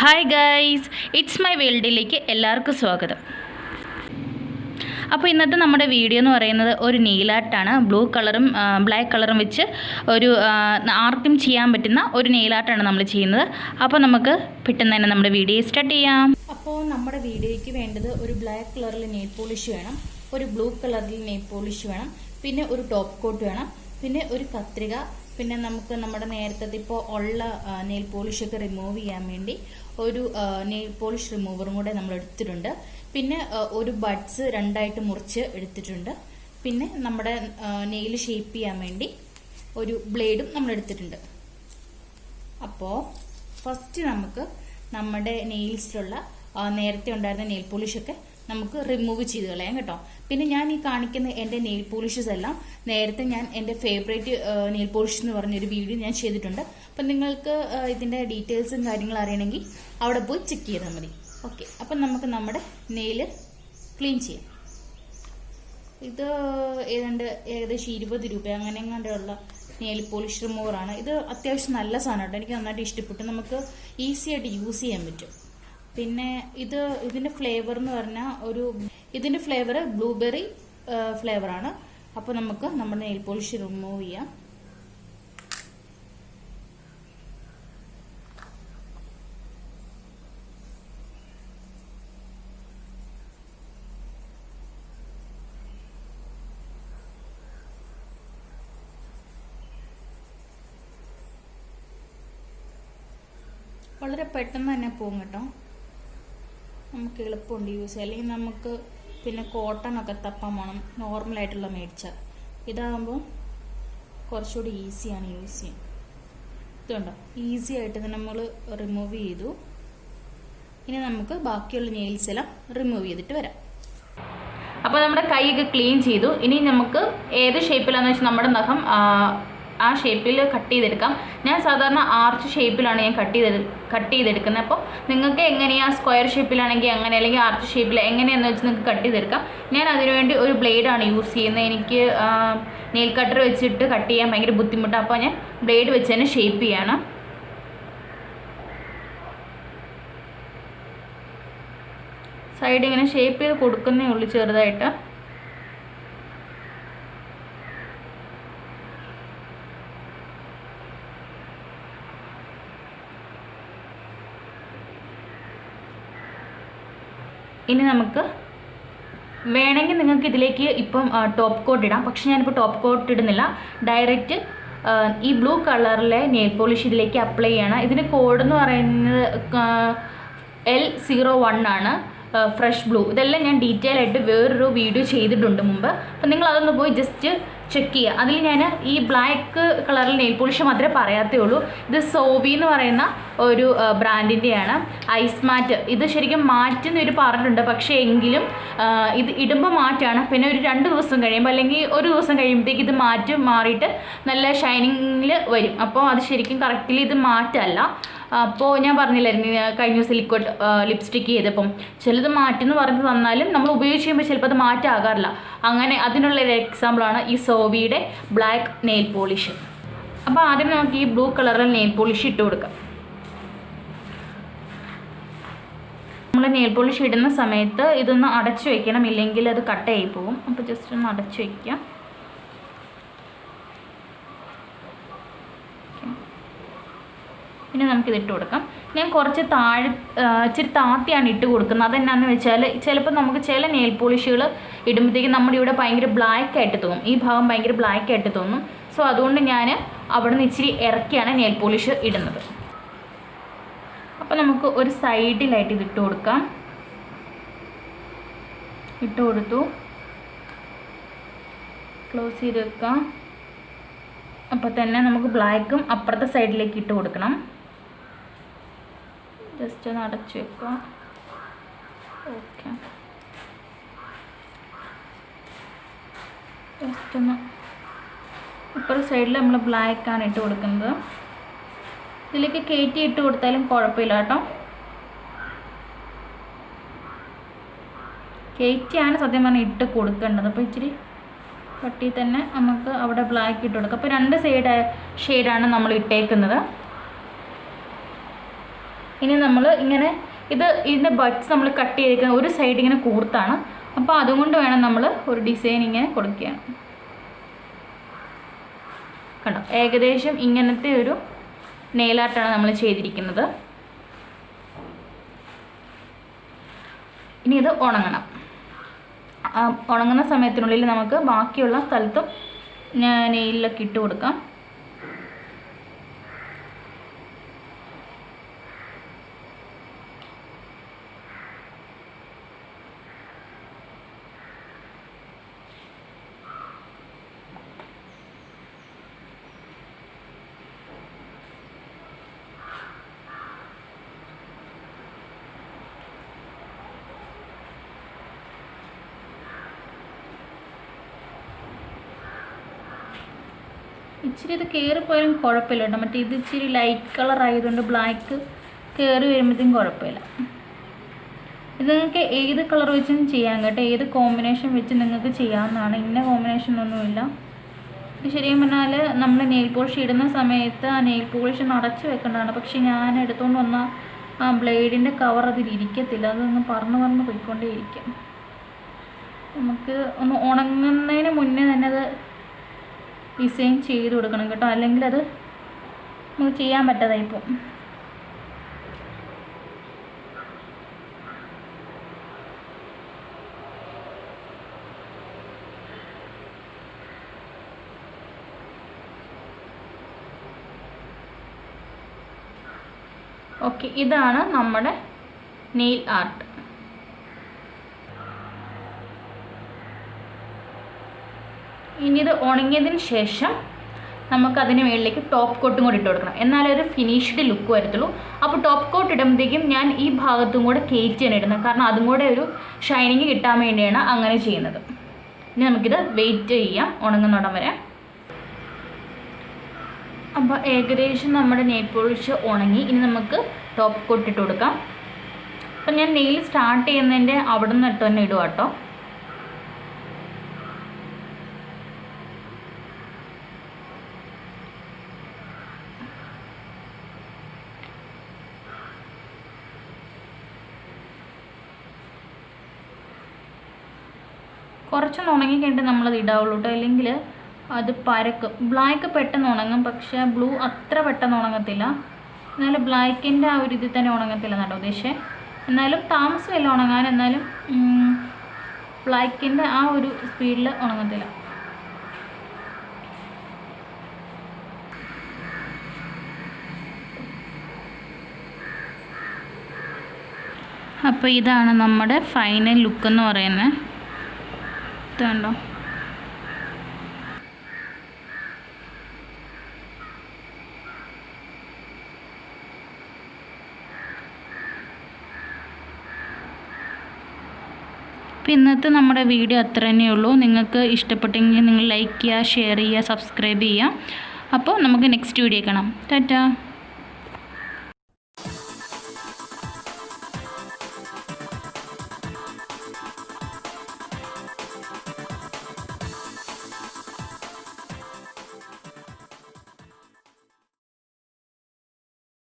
Hi guys, it's my വേൾഡിലേക്ക് എല്ലാവർക്കും സ്വാഗതം. അപ്പോൾ ഇന്നത്തെ നമ്മുടെ വീഡിയോ എന്ന് പറയുന്നത് ഒരു നെയിൽ ആർട്ടാണ്. ബ്ലൂ കളറും ബ്ലാക്ക് കളറും വെച്ച് ഒരു ആർക്കും ചെയ്യാൻ പറ്റുന്ന ഒരു നെയിൽ ആർട്ടാണ് നമ്മൾ ചെയ്യുന്നത്. അപ്പോൾ നമുക്ക് പെട്ടെന്ന് തന്നെ നമ്മുടെ വീഡിയോ സ്റ്റാർട്ട് ചെയ്യാം. അപ്പോൾ നമ്മുടെ വീഡിയോയ്ക്ക് വേണ്ടത് ഒരു ബ്ലാക്ക് കളറിൽ നെയിൽ പോളിഷ് വേണം, ഒരു ബ്ലൂ കളറിൽ നെയിൽ പോളിഷ് വേണം, പിന്നെ ഒരു ടോപ്പ് കോട്ട് വേണം, പിന്നെ ഒരു കത്രിക, പിന്നെ നമുക്ക് നമ്മുടെ നേരത്തെ ഇപ്പോൾ ഉള്ള നെയിൽ പോളിഷൊക്കെ റിമൂവ് ചെയ്യാൻ വേണ്ടി ഒരു നെയിൽ പോളിഷ് റിമൂവറും കൂടെ നമ്മൾ എടുത്തിട്ടുണ്ട്. പിന്നെ ഒരു ബഡ്സ് രണ്ടായിട്ട് മുറിച്ച് എടുത്തിട്ടുണ്ട്. പിന്നെ നമ്മുടെ നെയിൽ ഷേപ്പ് ചെയ്യാൻ വേണ്ടി ഒരു ബ്ലേഡും നമ്മൾ എടുത്തിട്ടുണ്ട്. അപ്പോൾ ഫസ്റ്റ് നമുക്ക് നമ്മുടെ നെയിൽസിലുള്ള നേരത്തെ ഉണ്ടായിരുന്ന നെയിൽ പോളിഷൊക്കെ നമുക്ക് റിമൂവ് ചെയ്ത് കളയാം കേട്ടോ. പിന്നെ ഞാൻ ഈ കാണിക്കുന്ന എൻ്റെ നെയിൽ പോളിഷസ് എല്ലാം നേരത്തെ ഞാൻ എൻ്റെ ഫേവറേറ്റ് നെയിൽ പോളിഷ് എന്ന് പറഞ്ഞൊരു വീഡിയോ ഞാൻ ചെയ്തിട്ടുണ്ട്. അപ്പം നിങ്ങൾക്ക് ഇതിൻ്റെ ഡീറ്റെയിൽസും കാര്യങ്ങളും അറിയണമെങ്കിൽ അവിടെ പോയി ചെക്ക് ചെയ്താൽ മതി. ഓക്കെ, അപ്പം നമുക്ക് നമ്മുടെ നെയിൽ ക്ലീൻ ചെയ്യാം. ഇത് ഏകദേശം 20 രൂപ അങ്ങനെ എങ്ങാണ്ടുള്ള നെയിൽ പോളിഷ് റിമൂവറാണ്. ഇത് അത്യാവശ്യം നല്ല സാധനമാണ്, എനിക്ക് നന്നായിട്ട് ഇഷ്ടപ്പെട്ടു. നമുക്ക് ഈസി ആയിട്ട് യൂസ് ചെയ്യാൻ പറ്റും. പിന്നെ ഇതിൻ്റെ ഫ്ലേവർ എന്ന് പറഞ്ഞാൽ ഇതിൻ്റെ ഫ്ലേവർ ബ്ലൂബെറി ഫ്ലേവറാണ്. അപ്പോൾ നമുക്ക് നമ്മുടെ നെയിൽ പോളിഷ് റിമൂവ് ചെയ്യാം. വളരെ പെട്ടെന്ന് തന്നെ പോകും കേട്ടോ. നമുക്ക് എളുപ്പമുണ്ട് യൂസ് ചെയ്യാം. അല്ലെങ്കിൽ നമുക്ക് പിന്നെ കോട്ടണൊക്കെ തപ്പാൻ പോകണം നോർമലായിട്ടുള്ള മേടിച്ചാൽ. ഇതാകുമ്പോൾ കുറച്ചുകൂടി ഈസിയാണ് യൂസ് ചെയ്യാൻ. ഇതുണ്ടോ, ഈസി ആയിട്ട് നമ്മൾ റിമൂവ് ചെയ്തു. ഇനി നമുക്ക് ബാക്കിയുള്ള നെയിൽസ് എല്ലാം റിമൂവ് ചെയ്തിട്ട് വരാം. അപ്പോൾ നമ്മുടെ കൈയൊക്കെ ക്ലീൻ ചെയ്തു. ഇനി നമുക്ക് ഏത് ഷേപ്പിലാണെന്ന് വെച്ചാൽ നമ്മുടെ നഖം ആ ഷേപ്പിൽ കട്ട് ചെയ്തെടുക്കാം. ഞാൻ സാധാരണ ആർച്ച് ഷേപ്പിലാണ് ഞാൻ കട്ട് ചെയ്തെടുക്കുന്നത്. അപ്പോൾ നിങ്ങൾക്ക് എങ്ങനെയാണ് സ്ക്വയർ ഷേപ്പിലാണെങ്കിൽ അങ്ങനെ, അല്ലെങ്കിൽ ആർച്ച് ഷേപ്പിൽ എങ്ങനെയാണെന്ന് വെച്ച് നിങ്ങൾക്ക് കട്ട് ചെയ്തെടുക്കാം. ഞാൻ അതിനുവേണ്ടി ഒരു ബ്ലേഡാണ് യൂസ് ചെയ്യുന്നത്. എനിക്ക് നെയിൽ കട്ടർ വെച്ചിട്ട് കട്ട് ചെയ്യാൻ ഭയങ്കര ബുദ്ധിമുട്ടാണ്. അപ്പോൾ ഞാൻ ബ്ലേഡ് വെച്ച് തന്നെ ഷേപ്പ് ചെയ്യാണ്. സൈഡ് ഇങ്ങനെ ഷേപ്പ് ചെയ്ത് കൊടുക്കുന്നേ ഉള്ളൂ ചെറുതായിട്ട്. ഇനി നമുക്ക് വേണമെങ്കിൽ നിങ്ങൾക്ക് ഇതിലേക്ക് ഇപ്പം ടോപ്പ് കോട്ട് ഇടാം. പക്ഷെ ഞാനിപ്പോൾ ടോപ്പ് കോട്ട് ഇടുന്നില്ല. ഡയറക്റ്റ് ഈ ബ്ലൂ കളറിലെ നെയിൽ പോളിഷ് ഇതിലേക്ക് അപ്ലൈ ചെയ്യണം. ഇതിൻ്റെ കോഡ് എന്ന് പറയുന്നത് L01 ആണ്, ഫ്രഷ് ബ്ലൂ. ഇതെല്ലാം ഞാൻ ഡീറ്റെയിൽ ആയിട്ട് വേറൊരു വീഡിയോ ചെയ്തിട്ടുണ്ട് മുമ്പ്. അപ്പം നിങ്ങൾ അതൊന്ന് പോയി ജസ്റ്റ് ചെക്ക് ചെയ്യുക. അതിൽ ഞാൻ ഈ ബ്ലാക്ക് കളറിൽ നെയിൽ പോളിഷ് മാത്രമേ പറയാത്തേ ഉള്ളൂ. ഇത് സോവി എന്ന് പറയുന്ന ഒരു ബ്രാൻഡിൻ്റെയാണ്. ഐസ് മാറ്റ്. ഇത് ശരിക്കും മാറ്റെന്ന് ഇവർ പറഞ്ഞിട്ടുണ്ട്, പക്ഷേ എങ്കിലും ഇത് ഇടുമ്പോൾ മാറ്റാണ്. പിന്നെ ഒരു 2 ദിവസം കഴിയുമ്പോൾ അല്ലെങ്കിൽ ഒരു ദിവസം കഴിയുമ്പോഴത്തേക്ക് ഇത് മാറിയിട്ട് നല്ല ഷൈനിങ്ങിൽ വരും. അപ്പോൾ അത് ശരിക്കും കറക്റ്റ്ലി ഇത് മാറ്റല്ല. അപ്പോൾ ഞാൻ പറഞ്ഞില്ലായിരുന്നു കഴിഞ്ഞ ദിവസം ലിക്വിഡ് ലിപ്സ്റ്റിക്ക് ചെയ്തപ്പം ചിലത് മാറ്റെന്ന് പറഞ്ഞ് തന്നാലും നമ്മൾ ഉപയോഗിച്ച് കഴിയുമ്പോൾ ചിലപ്പോൾ അത് മാറ്റാകാറില്ല. അങ്ങനെ അതിനുള്ളൊരു എക്സാമ്പിളാണ് ഈ സോവിയുടെ ബ്ലാക്ക് നെയിൽ പോളിഷ്. അപ്പോൾ ആദ്യം നമുക്ക് ഈ ബ്ലൂ കളറിൽ നെയിൽ പോളിഷ് ഇട്ട് കൊടുക്കാം. നമ്മൾ നെയിൽ പോളിഷ് ഇടുന്ന സമയത്ത് ഇതൊന്ന് അടച്ചു വയ്ക്കണം, ഇല്ലെങ്കിൽ അത് കട്ടായി പോകും. അപ്പോൾ ജസ്റ്റ് ഒന്ന് അടച്ചു വയ്ക്കാം. പിന്നെ നമുക്കിതിട്ട് കൊടുക്കാം. ഞാൻ കുറച്ച് ഇച്ചിരി താത്തിയാണ് ഇട്ട് കൊടുക്കുന്നത്. അതെന്നാന്ന് വെച്ചാൽ ചിലപ്പോൾ നമുക്ക് ചില നെയിൽ പോളിഷുകൾ ഇടുമ്പോഴത്തേക്കും നമ്മുടെ ഇവിടെ ഭയങ്കര ബ്ലാക്ക് ആയിട്ട് തോന്നും, ഈ ഭാഗം ഭയങ്കര ബ്ലാക്ക് ആയിട്ട് തോന്നും. സോ അതുകൊണ്ട് ഞാൻ അവിടെ നിന്ന് ഇച്ചിരി ഇറക്കിയാണ് നെയിൽ പോളിഷ് ഇടുന്നത്. അപ്പോൾ നമുക്ക് ഒരു സൈഡിലായിട്ട് ഇതിട്ട് കൊടുക്കാം. ഇട്ട് കൊടുത്തു, ക്ലോസ് ചെയ്ത് വെക്കാം. അപ്പോൾ തന്നെ നമുക്ക് ബ്ലാക്കും അപ്പുറത്തെ സൈഡിലേക്ക് ഇട്ട് കൊടുക്കണം. ജസ്റ്റ് ഒന്ന് അടച്ചു വെക്കുക. ഓക്കെ, ജസ്റ്റ് ഒന്ന് ഇപ്പുറത്തെ സൈഡിൽ നമ്മൾ ബ്ലാക്കാണ് ഇട്ട് കൊടുക്കുന്നത്. ഇതിലേക്ക് കയറ്റി ഇട്ട് കൊടുത്താലും കുഴപ്പമില്ല കേട്ടോ. കയറ്റിയാണ് സത്യം പറഞ്ഞാൽ ഇട്ട് കൊടുക്കേണ്ടത്. അപ്പോൾ ഇച്ചിരി കട്ടി തന്നെ നമുക്ക് അവിടെ ബ്ലാക്ക് ഇട്ട് കൊടുക്കാം. അപ്പോൾ 2 ഷെയ്ഡാണ് നമ്മൾ ഇട്ടേക്കുന്നത്. ഇനി നമ്മൾ ഇങ്ങനെ ഇതിൻ്റെ ബഡ്സ് നമ്മൾ കട്ട് ചെയ്തിരിക്കുന്ന ഒരു സൈഡ് ഇങ്ങനെ കൂർത്താണ്. അപ്പോൾ അതുകൊണ്ട് വേണം നമ്മൾ ഒരു ഡിസൈൻ ഇങ്ങനെ കൊടുക്കുകയാണ്. കണ്ടോ, ഏകദേശം ഇങ്ങനത്തെ ഒരു നെയിൽ ആർട്ടാണ് നമ്മൾ ചെയ്തിരിക്കുന്നത്. ഇനി ഇത് ഉണങ്ങണം. ഉണങ്ങുന്ന സമയത്തിനുള്ളിൽ നമുക്ക് ബാക്കിയുള്ള സ്ഥലത്തും നെയിലൊക്കെ ഇട്ട് കൊടുക്കാം. ഇച്ചിരി ഇത് കയറിപ്പോയാലും കുഴപ്പമില്ല കേട്ടോ. മറ്റേ ഇത് ഇച്ചിരി ലൈറ്റ് കളർ ആയതുകൊണ്ട് ബ്ലാക്ക് കയറി വരുമ്പോഴത്തേക്കും കുഴപ്പമില്ല. ഇത് നിങ്ങൾക്ക് ഏത് കളർ വെച്ചും ചെയ്യാം കേട്ടോ. ഏത് കോമ്പിനേഷൻ വെച്ച് നിങ്ങൾക്ക് ചെയ്യാവുന്നതാണ്. ഇന്ന കോമ്പിനേഷനൊന്നുമില്ല. ഇത് ശരിക്കും പറഞ്ഞാൽ നമ്മൾ നെയിൽ പോളിഷ് ഇടുന്ന സമയത്ത് ആ നെയിൽ പോളിഷ് അടച്ച് വെക്കേണ്ടതാണ്. പക്ഷേ ഞാൻ എടുത്തുകൊണ്ട് വന്ന ആ ബ്ലേഡിൻ്റെ കവർ അതിലിരിക്കത്തില്ല. അതൊന്ന് പറന്ന് പോയിക്കൊണ്ടേയിരിക്കും. നമുക്ക് ഒന്ന് ഉണങ്ങുന്നതിന് മുന്നേ തന്നെ അത് ഡിസൈൻ ചെയ്ത് കൊടുക്കണം കേട്ടോ. അല്ലെങ്കിൽ അത് നമുക്ക് ചെയ്യാൻ പറ്റാതായിപ്പോൾ. ഓക്കെ, ഇതാണ് നമ്മുടെ നെയിൽ ആർട്ട്. ഇനി ഇത് ഉണങ്ങിയതിന് ശേഷം നമുക്കതിന് മുകളിലേക്ക് ടോപ്പ് കോട്ടും കൂടി ഇട്ട് കൊടുക്കണം. എന്നാലേ ഒരു ഫിനിഷ്ഡ് ലുക്ക് വരത്തുള്ളൂ. അപ്പോൾ ടോപ്പ് കോട്ട് ഇടുമ്പോഴത്തേക്കും ഞാൻ ഈ ഭാഗത്തും കൂടെ കയറ്റിയാണ് ഇടുന്നത്. കാരണം അതും കൂടെ ഒരു ഷൈനിങ് കിട്ടാൻ വേണ്ടിയാണ് അങ്ങനെ ചെയ്യുന്നത്. ഇനി നമുക്കിത് വെയിറ്റ് ചെയ്യാം ഉണങ്ങുന്നിടം വരെ. അപ്പോൾ ഏകദേശം നമ്മുടെ നെയിൽ പോളിഷ് ഉണങ്ങി. ഇനി നമുക്ക് ടോപ്പ് കോട്ട് ഇട്ട് കൊടുക്കാം. അപ്പം ഞാൻ നെയിൽ സ്റ്റാർട്ട് ചെയ്യുന്നതിൻ്റെ അവിടെ നിന്ന് ഇട്ട് തന്നെ ഇടുക കേട്ടോ. കുറച്ചൊന്ന് ഉണങ്ങി കഴിഞ്ഞിട്ട് നമ്മളത് ഇടാവുള്ളൂ കേട്ടോ. അല്ലെങ്കിൽ അത് പരക്കും. ബ്ലാക്ക് പെട്ടെന്ന് ഉണങ്ങും, പക്ഷേ ബ്ലൂ അത്ര പെട്ടെന്ന് ഉണങ്ങത്തില്ല. എന്നാലും ബ്ലാക്കിൻ്റെ ആ ഒരു ഇതിൽ തന്നെ ഉണങ്ങത്തില്ല കേട്ടോ ഉദ്ദേശിച്ചത്. എന്നാലും താമസമില്ല ഉണങ്ങാൻ. എന്നാലും ബ്ലാക്കിൻ്റെ ആ ഒരു സ്പീഡിൽ ഉണങ്ങത്തില്ല. അപ്പോൾ ഇതാണ് നമ്മുടെ ഫൈനൽ ലുക്ക് എന്ന് പറയുന്നത്. ഇതുണ്ടോ? അപ്പോൾ ഇന്നത്തെ നമ്മുടെ വീഡിയോ അത്ര തന്നെയുള്ളൂ. നിങ്ങൾക്ക് ഇഷ്ടപ്പെട്ടെങ്കിൽ നിങ്ങൾ ലൈക്ക് ചെയ്യുക, ഷെയർ ചെയ്യുക, സബ്സ്ക്രൈബ് ചെയ്യുക. അപ്പോൾ നമുക്ക് നെക്സ്റ്റ് വീഡിയോ കാണാം. ടാറ്റാ.